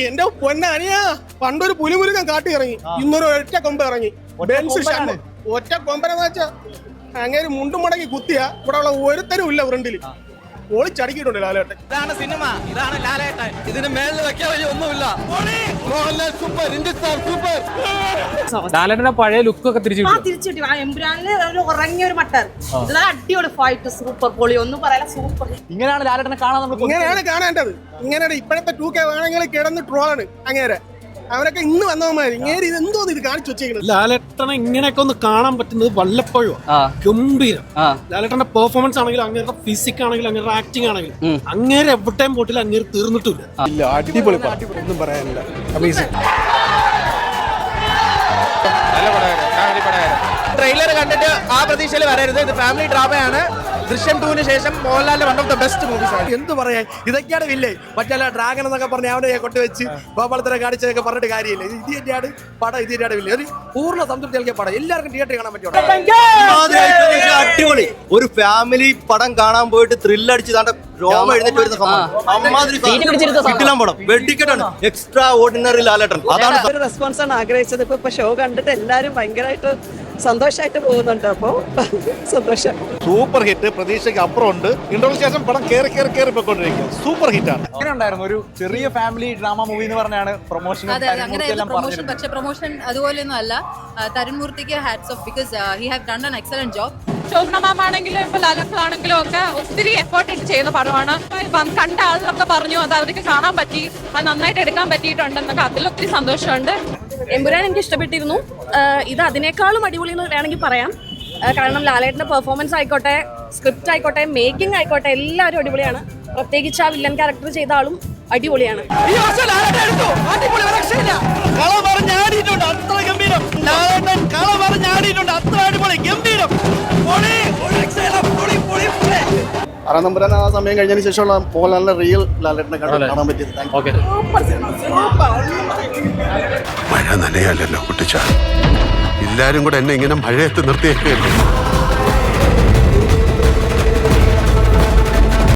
എന്റെ പൊന്നനിയാ പണ്ടൊരു പുലിമുരുകൻ കാട്ടി ഇറങ്ങി, ഇന്നൊരു ഒറ്റ കൊമ്പ് ഇറങ്ങി. ഒറ്റ കൊമ്പനെന്ന് വെച്ചാ അങ്ങനെ മുണ്ടും മടക്കി കുത്തിയ ഇവിടെ ഉള്ള ഒരുത്തരും ഇല്ല ഫ്രണ്ടില്. ഒളിച്ചടക്കിയിട്ടുണ്ട് ലാലേട്ടൻ. ഇതാണ് സിനിമ, ഇതാണ് ലാലേട്ടൻ. ഇതിന് മേളിൽ വെക്കാൻ വഴി ഒന്നുമില്ല. Mohanlal super, Hindustan super. ലാലേട്ടന്റെ പഴയ ലുക്ക് ഒക്കെ തിരിച്ചിട്ടു. ആ എമ്പുരാനില് ഉറങ്ങിയ ഒരു മട്ടർ, അടിപൊളി ഫൈറ്റ്, സൂപ്പർ പൊളി, ഒന്നും പറയാൻ സൂപ്പർ. ഇങ്ങനെയാണ് ലാലേട്ടനെ കാണാൻ നമ്മൾ ഇങ്ങനെയാണ് കാണേണ്ടത്. ഇങ്ങനെ ഇപ്പോഴത്തെ 2K വേണമെങ്കിൽ കിടന്ന് ട്രോളാണ് അങ്ങേരെ. അവരൊക്കെ ഇന്ന് വന്നവന്മാര് ഇങ്ങനെ ഇതെന്തോ ഇത് കാണിച്ചു വെച്ചേക്കുന്നത്. ലാലേട്ടനെ ഇങ്ങനെയൊക്കെ ഒന്ന് കാണാൻ പറ്റുന്നത് വല്ലപ്പോഴും ഗംഭീരം. ലാലേട്ടന്റെ പെർഫോമൻസ് ആണെങ്കിലും അങ്ങേരുടെ ഫിസിക് ആണെങ്കിലും അങ്ങേരുടെ ആക്ടിങ് ആണെങ്കിലും അങ്ങേരെ എവിടെയും പോട്ടില്ല, അങ്ങേര് തീർന്നിട്ടില്ല. അടിപൊളി ഒന്നും പറയാനില്ല. ട്രെയിലർ കണ്ടിട്ട് ആ പ്രതീക്ഷയിൽ വരരുത്. ഇത് ഫാമിലി ഡ്രാമയാണ്. ദൃശ്യം 2-ന് ശേഷം മോഹൻലാലിന്റെ one of the best movies ആണ്. എന്ത് പറയാൻ, ഇതൊക്കെയാണ് വില്ലേ. മറ്റേ ഡ്രാഗൺ എന്നൊക്കെ പറഞ്ഞ അവനെ കൊണ്ടുവച്ച് ഗോപാലത്തിനെ കാണിച്ചതൊക്കെ പറഞ്ഞിട്ട് കാര്യമില്ല. ഇത് തന്നെയാണ് പടം, ഇത് തന്നെയാണ് വില്ലേ. ഒരു പൂർണ്ണ സംതൃപ്തി നൽകിയ പടം, എല്ലാവർക്കും തിയേറ്ററിൽ കാണാൻ പറ്റും. അടിപൊളി ഒരു ഫാമിലി പടം കാണാൻ പോയിട്ട് ത്രില്ലടിച്ച് രോമ എഴുന്നേറ്റ് വരുന്ന പടം. വെടിക്കെട്ടാണ്, എക്സ്ട്രാ ഓർഡിനറി ലാലേട്ടൻ. അതാണ് റെസ്പോൺസ് ആണ് ആഗ്രഹിച്ചത്. ഇപ്പൊ ഷോ കണ്ടിട്ട് എല്ലാരും ഭയങ്കരമായിട്ട് സന്തോഷമായിട്ട് പോകുന്നുണ്ട്. അപ്പോ സന്തോഷം. സൂപ്പർ ഹിറ്റ്, പ്രതീക്ഷയ്ക്ക് അപ്പുറം ഉണ്ട്. ഇന്റർവ്യൂ ശേഷം പടം കയറി പോയിക്കൊണ്ടിരിക്കും. സൂപ്പർ ഹിറ്റാണ്. എങ്ങനെ ഉണ്ടായിരുന്നു ഒരു ചെറിയ ഫാമിലി ഡ്രാമ മൂവി എന്ന് പറഞ്ഞാണ് പ്രൊമോഷൻ? പ്രൊമോഷൻ, പക്ഷേ പ്രൊമോഷൻ അതുപോലെയൊന്നും അല്ല. തരുൺ മൂർത്തിക്ക് hats off, because he have done an excellent job. Shobana മാമാണെങ്കിലും ഇപ്പൊ ലാലേട്ടനാണെങ്കിലും ഒക്കെ ഒത്തിരി എഫേർട്ട് ഇട്ട് ചെയ്യുന്ന പടമാണ്. കണ്ട ആളുകളൊക്കെ പറഞ്ഞു അത് അവർക്ക് കാണാൻ പറ്റി, അത് നന്നായിട്ട് എടുക്കാൻ പറ്റിയിട്ടുണ്ടെന്നൊക്കെ, അതിലൊത്തിരി സന്തോഷമുണ്ട്. എമ്പുരാൻ എനിക്ക് ഇഷ്ടപ്പെട്ടിരുന്നു. ഇത് അതിനേക്കാളും അടിപൊളി എന്ന് വേണമെങ്കിൽ പറയാം. കാരണം ലാലേട്ടന്റെ പെർഫോമൻസ് ആയിക്കോട്ടെ, സ്ക്രിപ്റ്റ് ആയിക്കോട്ടെ, മേക്കിംഗ് ആയിക്കോട്ടെ, എല്ലാവരും അടിപൊളിയാണ്. പ്രത്യേകിച്ച് ആ വില്ലൻ ക്യാരക്ടർ ചെയ്ത ആളും അടിപൊളിയാണ്. അറനമ്പുരാൻ ആ സമയം കഴിഞ്ഞതിന് ശേഷമുള്ള മോഹൻലാലിന്റെ റിയൽ ലാലേട്ടനെ കാണാൻ പറ്റിയത്. മഴ നനയല്ലോ കുട്ടിച്ച, എല്ലാരും കൂടെ എന്നെ ഇങ്ങനെ മഴയത്ത് നിർത്തിയേക്കല്ലോ.